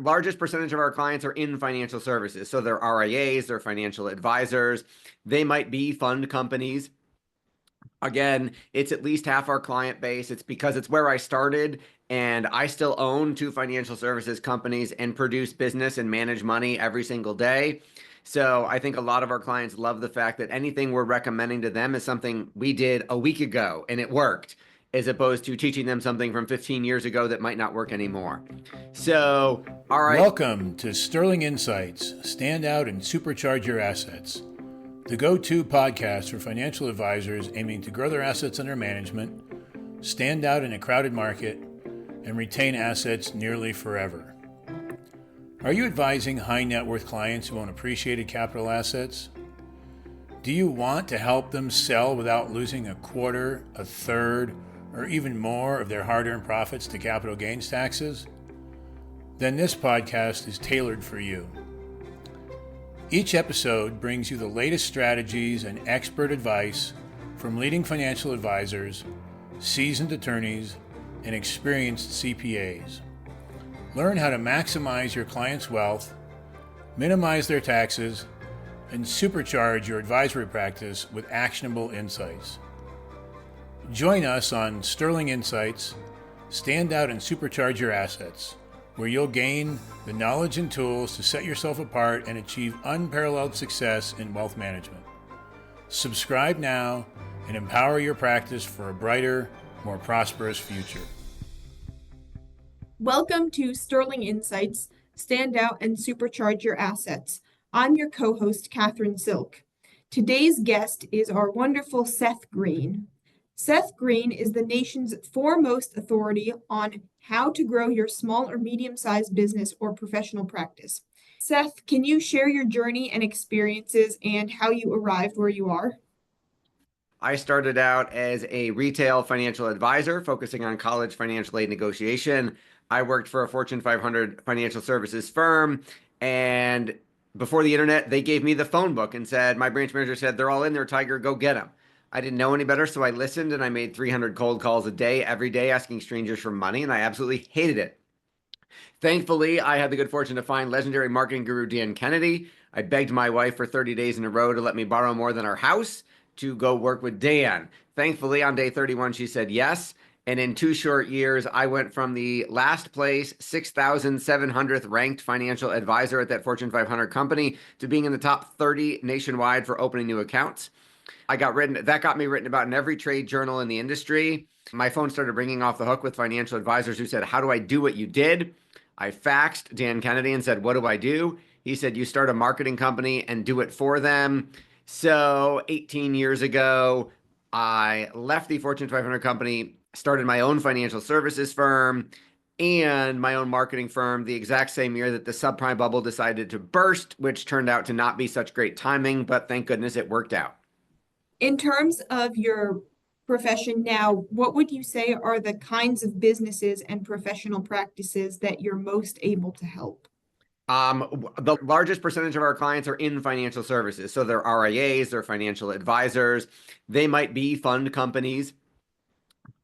largest percentage of our clients are in financial services. So they're RIAs, they're financial advisors. They might be fund companies. Again, it's at least half our client base. It's because it's where I started, and I still own two financial services companies and produce business and manage money every single day. So I think a lot of our clients love the fact that anything we're recommending to them is something we did a week ago and it worked, as opposed to teaching them something from 15 years ago that might not work anymore. So, all right. Welcome to Sterling Insights. Stand out and supercharge your assets. The go-to podcast for financial advisors aiming to grow their assets under management, stand out in a crowded market, and retain assets nearly forever. Are you advising high net worth clients who own appreciated capital assets? Do you want to help them sell without losing a quarter, a third, or even more of their hard-earned profits to capital gains taxes? Then this podcast is tailored for you. Each episode brings you the latest strategies and expert advice from leading financial advisors, seasoned attorneys, and experienced CPAs. Learn how to maximize your clients' wealth, minimize their taxes, and supercharge your advisory practice with actionable insights. Join us on Sterling Insights, Stand Out and Supercharge Your Assets, where you'll gain the knowledge and tools to set yourself apart and achieve unparalleled success in wealth management. Subscribe now and empower your practice for a brighter, more prosperous future. Welcome to Sterling Insights, Stand Out and Supercharge Your Assets. I'm your co-host, Catherine Silk. Today's guest is our wonderful Seth Greene. Seth Greene is the nation's foremost authority on how to grow your small or medium-sized business or professional practice. Seth, can you share your journey and experiences and how you arrived where you are? I started out as a retail financial advisor focusing on college financial aid negotiation. I worked for a Fortune 500 financial services firm, and before the internet, they gave me the phone book and said, my branch manager said, they're all in there, Tiger, go get them. I didn't know any better, so I listened, and I made 300 cold calls a day, every day, asking strangers for money, and I absolutely hated it. Thankfully, I had the good fortune to find legendary marketing guru Dan Kennedy. I begged my wife for 30 days in a row to let me borrow more than our house to go work with Dan. Thankfully, on day 31, she said yes. And in 2 short years, I went from the last place, 6,700th ranked financial advisor at that Fortune 500 company to being in the top 30 nationwide for opening new accounts. That got me written about in every trade journal in the industry. My phone started ringing off the hook with financial advisors who said, how do I do what you did? I faxed Dan Kennedy and said, what do I do? He said, you start a marketing company and do it for them. So 18 years ago, I left the Fortune 500 company, started my own financial services firm and my own marketing firm the exact same year that the subprime bubble decided to burst, which turned out to not be such great timing, but thank goodness it worked out. In terms of your profession now, what would you say are the kinds of businesses and professional practices that you're most able to help? The largest percentage of our clients are in financial services. So they're RIAs, they're financial advisors. They might be fund companies.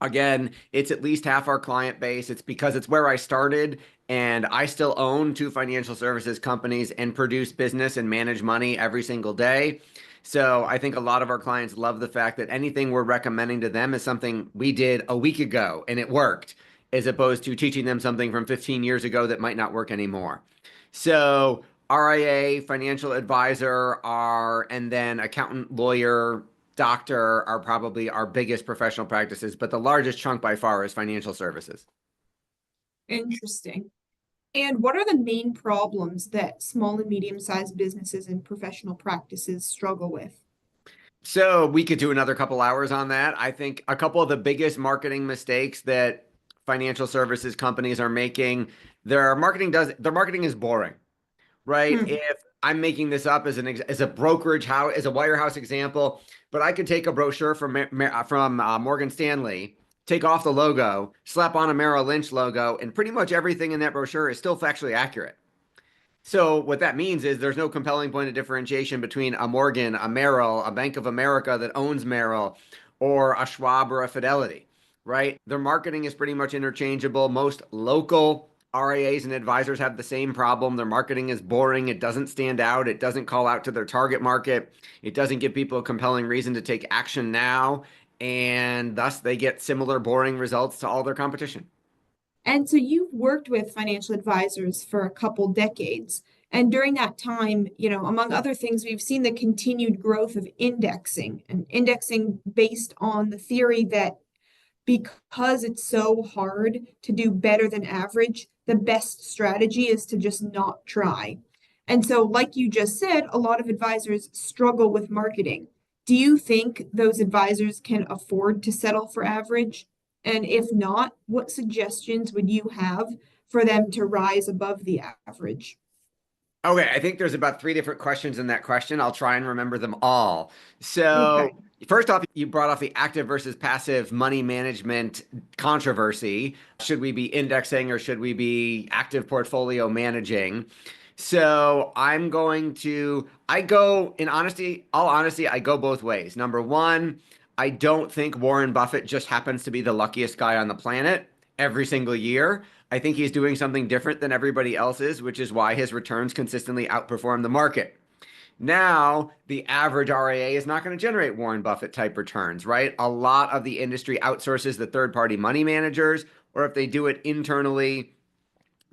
Again, it's at least half our client base. It's because it's where I started, and I still own two financial services companies and produce business and manage money every single day. So I think a lot of our clients love the fact that anything we're recommending to them is something we did a week ago and it worked, as opposed to teaching them something from 15 years ago that might not work anymore. So RIA, financial advisor, and then accountant, lawyer, doctor are probably our biggest professional practices, but the largest chunk by far is financial services. Interesting. And what are the main problems that small and medium-sized businesses and professional practices struggle with? So we could do another couple hours on that. I think a couple of the biggest marketing mistakes that financial services companies are making, their marketing is boring, right? If I'm making this up as a brokerage house, as a wirehouse example, but I could take a brochure from Morgan Stanley, take off the logo, slap on a Merrill Lynch logo, and pretty much everything in that brochure is still factually accurate. So what that means is there's no compelling point of differentiation between a Morgan, a Merrill, a Bank of America that owns Merrill, or a Schwab or a Fidelity, right? Their marketing is pretty much interchangeable. Most local RIAs and advisors have the same problem. Their marketing is boring. It doesn't stand out. It doesn't call out to their target market. It doesn't give people a compelling reason to take action now. And thus they get similar boring results to all their competition. And so you've worked with financial advisors for a couple decades. And during that time, among other things, we've seen the continued growth of indexing and indexing based on the theory that because it's so hard to do better than average, the best strategy is to just not try. And so, like you just said, a lot of advisors struggle with marketing. Do you think those advisors can afford to settle for average? And if not, what suggestions would you have for them to rise above the average? Okay, I think there's about three different questions in that question. I'll try and remember them all. Okay. So, first off, you brought off the active versus passive money management controversy. Should we be indexing or should we be active portfolio managing? So, all honesty, I go both ways. Number one, I don't think Warren Buffett just happens to be the luckiest guy on the planet every single year. I think he's doing something different than everybody else is, which is why his returns consistently outperform the market. Now, the average RIA is not going to generate Warren Buffett type returns, right? A lot of the industry outsources the third party money managers, or if they do it internally,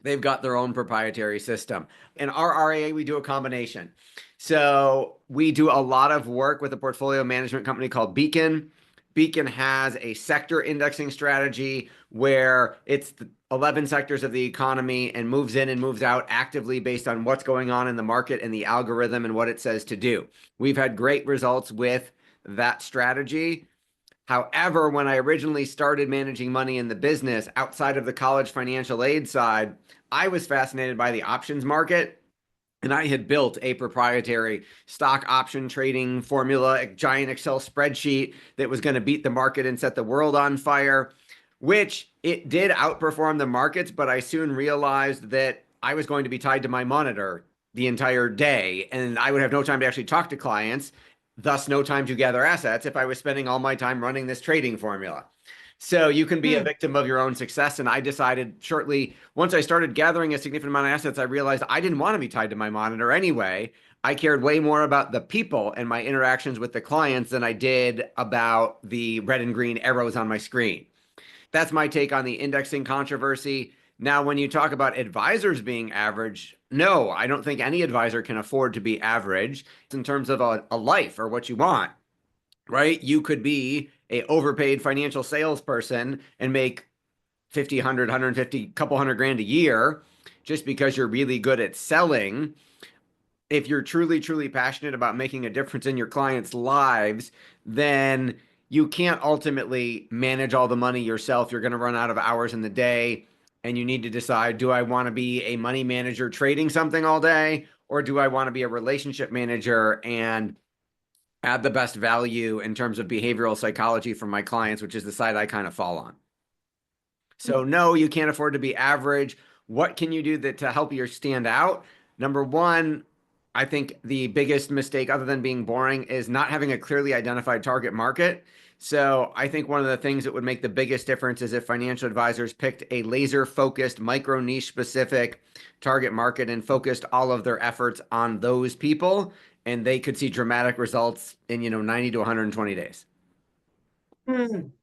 they've got their own proprietary system. In our RIA, we do a combination. So we do a lot of work with a portfolio management company called Beacon. Beacon has a sector indexing strategy where it's the 11 sectors of the economy and moves in and moves out actively based on what's going on in the market and the algorithm and what it says to do. We've had great results with that strategy. However, when I originally started managing money in the business outside of the college financial aid side, I was fascinated by the options market. And I had built a proprietary stock option trading formula, a giant Excel spreadsheet that was going to beat the market and set the world on fire, which it did outperform the markets. But I soon realized that I was going to be tied to my monitor the entire day, and I would have no time to actually talk to clients, thus no time to gather assets if I was spending all my time running this trading formula. So you can be a victim of your own success. And I decided shortly, once I started gathering a significant amount of assets, I realized I didn't want to be tied to my monitor anyway. I cared way more about the people and my interactions with the clients than I did about the red and green arrows on my screen. That's my take on the indexing controversy. Now, when you talk about advisors being average, no, I don't think any advisor can afford to be average in terms of a life or what you want, right? You could be a overpaid financial salesperson and make 50, 100, 150, couple hundred grand a year just because you're really good at selling. If you're truly, truly passionate about making a difference in your clients' lives, then you can't ultimately manage all the money yourself. You're going to run out of hours in the day, and you need to decide, do I want to be a money manager trading something all day, or do I want to be a relationship manager and add the best value in terms of behavioral psychology for my clients, which is the side I kind of fall on. So no, you can't afford to be average. What can you do to help you stand out? Number one, I think the biggest mistake, other than being boring, is not having a clearly identified target market. So I think one of the things that would make the biggest difference is if financial advisors picked a laser focused, micro niche specific target market and focused all of their efforts on those people, and they could see dramatic results in 90 to 120 days.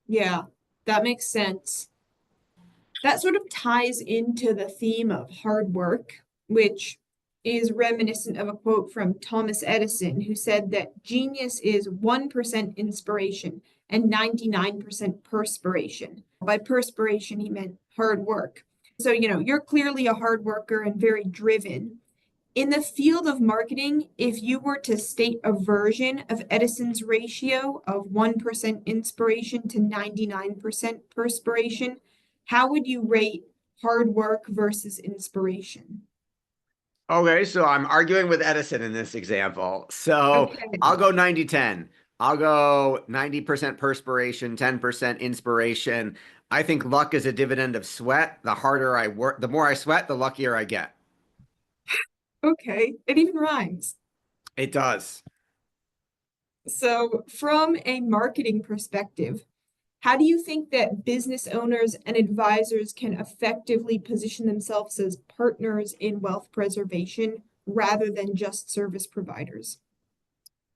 Yeah, that makes sense. That sort of ties into the theme of hard work, which is reminiscent of a quote from Thomas Edison, who said that genius is 1% inspiration and 99% perspiration. By perspiration, he meant hard work. So, you're clearly a hard worker and very driven. In the field of marketing, if you were to state a version of Edison's ratio of 1% inspiration to 99% perspiration, how would you rate hard work versus inspiration? Okay, so I'm arguing with Edison in this example. So Okay. I'll go 90-10. I'll go 90% perspiration, 10% inspiration. I think luck is a dividend of sweat. The harder I work, the more I sweat, the luckier I get. Okay. It even rhymes. It does. So, from a marketing perspective, How do you think that business owners and advisors can effectively position themselves as partners in wealth preservation rather than just service providers?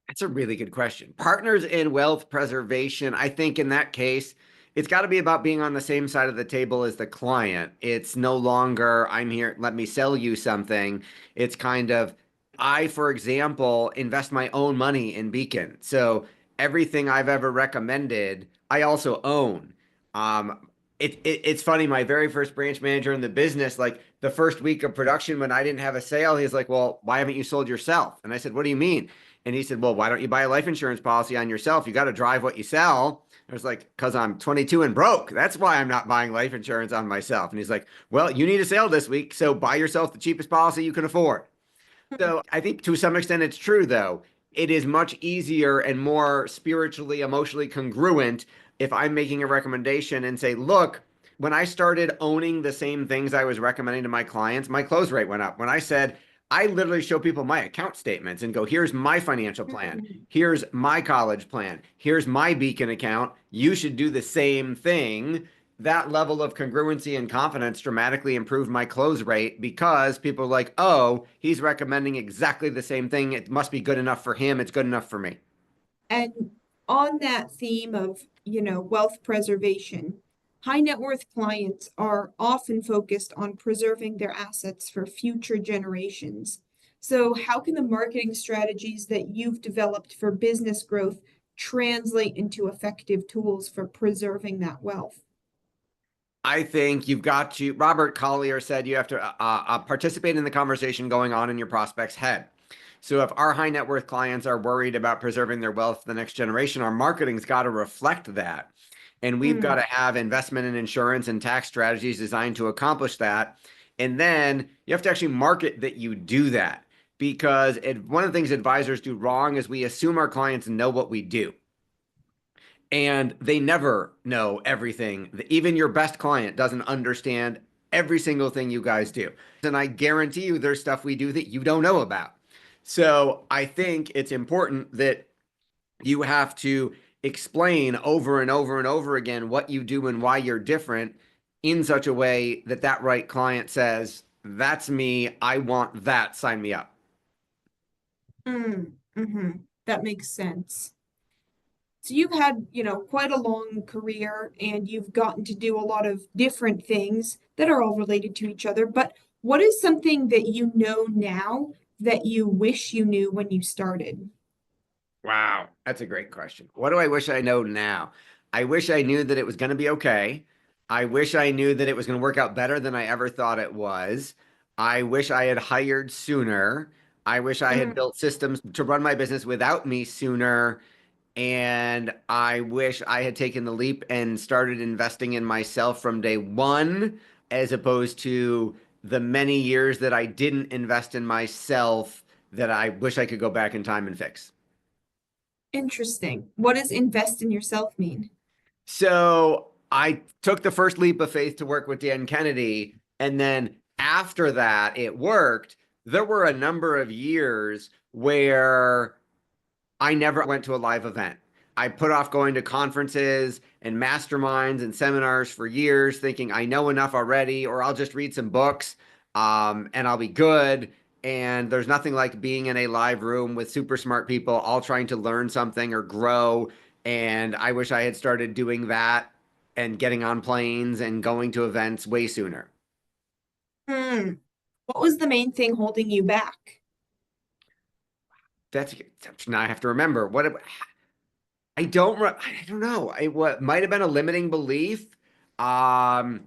That's a really good question. Partners in wealth preservation, I think in that case, it's got to be about being on the same side of the table as the client. It's no longer, I'm here, let me sell you something. It's kind of, I, for example, invest my own money in Beacon. So everything I've ever recommended, I also own. Um, it's funny, my very first branch manager in the business, like the first week of production when I didn't have a sale, he's like, well, why haven't you sold yourself? And I said, what do you mean? And he said, well, why don't you buy a life insurance policy on yourself? You got to drive what you sell. I was like, because I'm 22 and broke. That's why I'm not buying life insurance on myself. And he's like, well, you need a sale this week. So buy yourself the cheapest policy you can afford. So I think to some extent it's true, though. It is much easier and more spiritually, emotionally congruent if I'm making a recommendation and say, look, when I started owning the same things I was recommending to my clients, my close rate went up. When I said, I literally show people my account statements and go, here's my financial plan. Here's my college plan. Here's my Beacon account. You should do the same thing. That level of congruency and confidence dramatically improved my close rate because people are like, oh, he's recommending exactly the same thing. It must be good enough for him. It's good enough for me. And on that theme of, wealth preservation, high net worth clients are often focused on preserving their assets for future generations. So, how can the marketing strategies that you've developed for business growth translate into effective tools for preserving that wealth? I think you've got to, Robert Collier said you have to participate in the conversation going on in your prospect's head. So if our high net worth clients are worried about preserving their wealth for the next generation, our marketing's got to reflect that. And we've got to have investment and insurance and tax strategies designed to accomplish that. And then you have to actually market that you do that. Because one of the things advisors do wrong is we assume our clients know what we do. And they never know everything. Even your best client doesn't understand every single thing you guys do. And I guarantee you there's stuff we do that you don't know about. So I think it's important that you have to explain over and over and over again what you do and why you're different in such a way that that right client says, that's me. I want that. Sign me up. That makes sense. So you've had, quite a long career and you've gotten to do a lot of different things that are all related to each other. But what is something that you know now that you wish you knew when you started? Wow, that's a great question. What do I wish I know now? I wish I knew that it was going to be okay. I wish I knew that it was going to work out better than I ever thought it was. I wish I had hired sooner. I wish I had built systems to run my business without me sooner. And I wish I had taken the leap and started investing in myself from day one, as opposed to the many years that I didn't invest in myself that I wish I could go back in time and fix. Interesting. What does invest in yourself mean? So I took the first leap of faith to work with Dan Kennedy. And then after that, it worked. There were a number of years where I never went to a live event. I put off going to conferences and masterminds and seminars for years, thinking I know enough already, or I'll just read some books and I'll be good. And there's nothing like being in a live room with super smart people all trying to learn something or grow. And I wish I had started doing that and getting on planes and going to events way sooner. Hmm. What was the main thing holding you back? That's now I have to remember I don't know. What might have been a limiting belief. Um,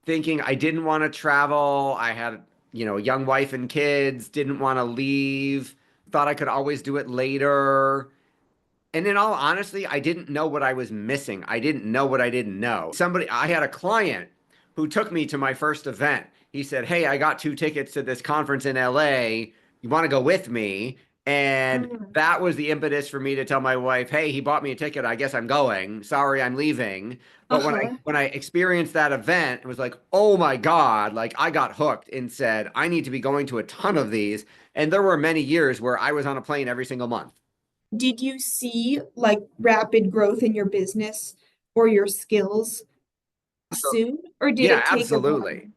Thinking I didn't want to travel. I had, a young wife and kids, didn't want to leave, thought I could always do it later. And in all honesty, I didn't know what I was missing. I didn't know what I didn't know. I had a client who took me to my first event. He said, hey, I got 2 tickets to this conference in LA. You want to go with me? And that was the impetus for me to tell my wife, hey, he bought me a ticket. I guess I'm going. Sorry, I'm leaving. But Uh-huh. when I experienced that event, it was like, oh my God, like I got hooked and said, I need to be going to a ton of these. And there were many years where I was on a plane every single month. Did you see like rapid growth in your business, or your skills soon, or did Yeah, it take a while? absolutely.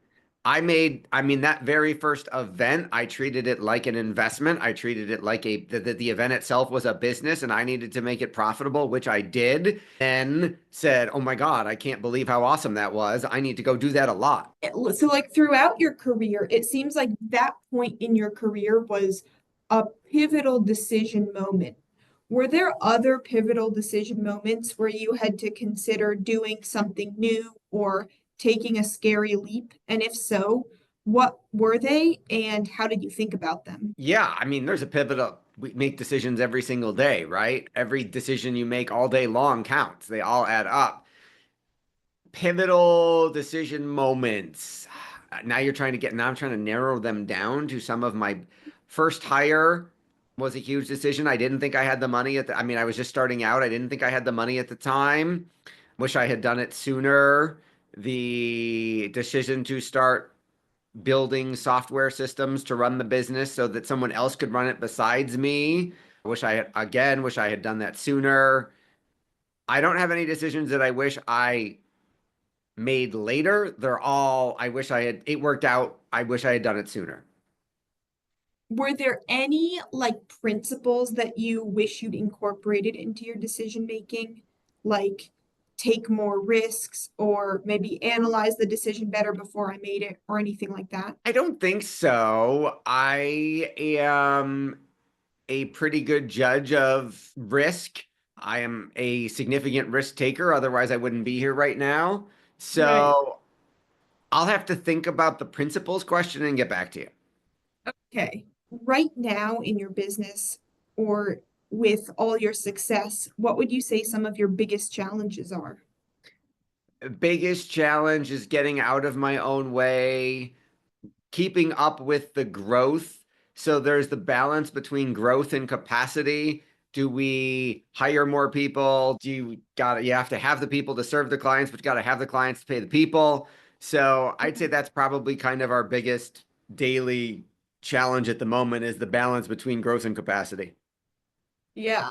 That very first event, I treated it like an investment. I treated it like the event itself was a business and I needed to make it profitable, which I did. Then said, oh my God, I can't believe how awesome that was. I need to go do that a lot. So like throughout your career, it seems like that point in your career was a pivotal decision moment. Were there other pivotal decision moments where you had to consider doing something new or taking a scary leap? And if so, what were they and how did you think about them? Yeah, there's a pivotal. We make decisions every single day, right? Every decision you make all day long counts. They all add up. Pivotal decision moments. Now I'm trying to narrow them down to some of my first hire was a huge decision. I didn't think I had the money I was just starting out. I didn't think I had the money at the time. Wish I had done it sooner. The decision to start building software systems to run the business so that someone else could run it besides me. Wish I had done that sooner. I don't have any decisions that I wish I made later. They're all, it worked out. I wish I had done it sooner. Were there any like principles that you wish you'd incorporated into your decision making? Like take more risks or maybe analyze the decision better before I made it or anything like that? I don't think so. I am a pretty good judge of risk. I am a significant risk taker. Otherwise, I wouldn't be here right now. Right. So I'll have to think about the principles question and get back to you. Okay. Right now in your business or with all your success, what would you say some of your biggest challenges are? Biggest challenge is getting out of my own way, keeping up with the growth. So there's the balance between growth and capacity. Do we hire more people? You have to have the people to serve the clients, but you got to have the clients to pay the people. So I'd say that's probably kind of our biggest daily challenge at the moment is the balance between growth and capacity. Yeah,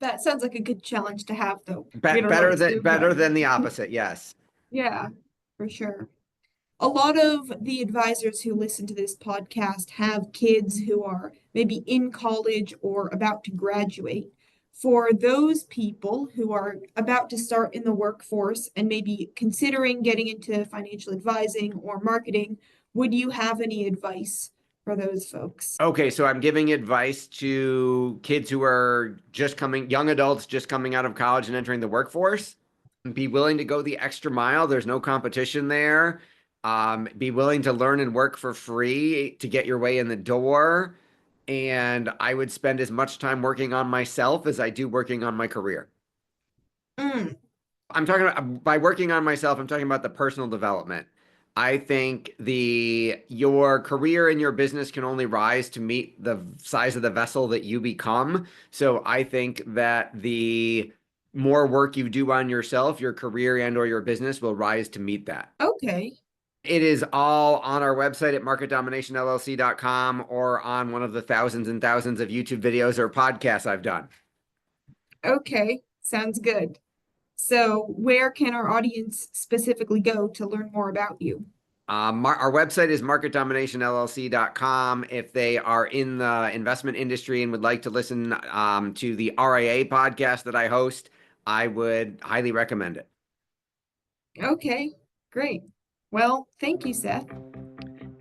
that sounds like a good challenge to have, though. We don't know Better what's than doing better well. than the opposite, yes. Yeah, for sure. A lot of the advisors who listen to this podcast have kids who are maybe in college or about to graduate. For those people who are about to start in the workforce and maybe considering getting into financial advising or marketing, would you have any advice for those folks? Okay, so I'm giving advice to kids who are young adults just coming out of college and entering the workforce. Be willing to go the extra mile. There's no competition there. Be willing to learn and work for free to get your way in the door. And I would spend as much time working on myself as I do working on my career. Mm, I'm talking about by working on myself, I'm talking about the personal development. I think your career and your business can only rise to meet the size of the vessel that you become. So I think that the more work you do on yourself, your career and or your business will rise to meet that. okay. It is all on our website at marketdominationllc.com or on one of the thousands and thousands of YouTube videos or podcasts I've done. Okay. Sounds good. So, where can our audience specifically go to learn more about you? Our website is marketdominationllc.com. If they are in the investment industry and would like to listen to the RIA podcast that I host, I would highly recommend it. Okay, great. Well, thank you, Seth.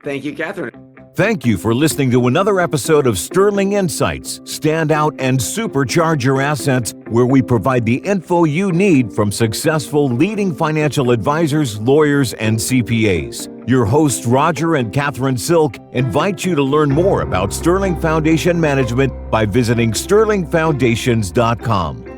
Thank you, Catherine. Thank you for listening to another episode of Sterling Insights, Stand Out and Supercharge Your Assets, where we provide the info you need from successful leading financial advisors, lawyers, and CPAs. Your hosts, Roger and Catherine Silk, invite you to learn more about Sterling Foundation Management by visiting sterlingfoundations.com.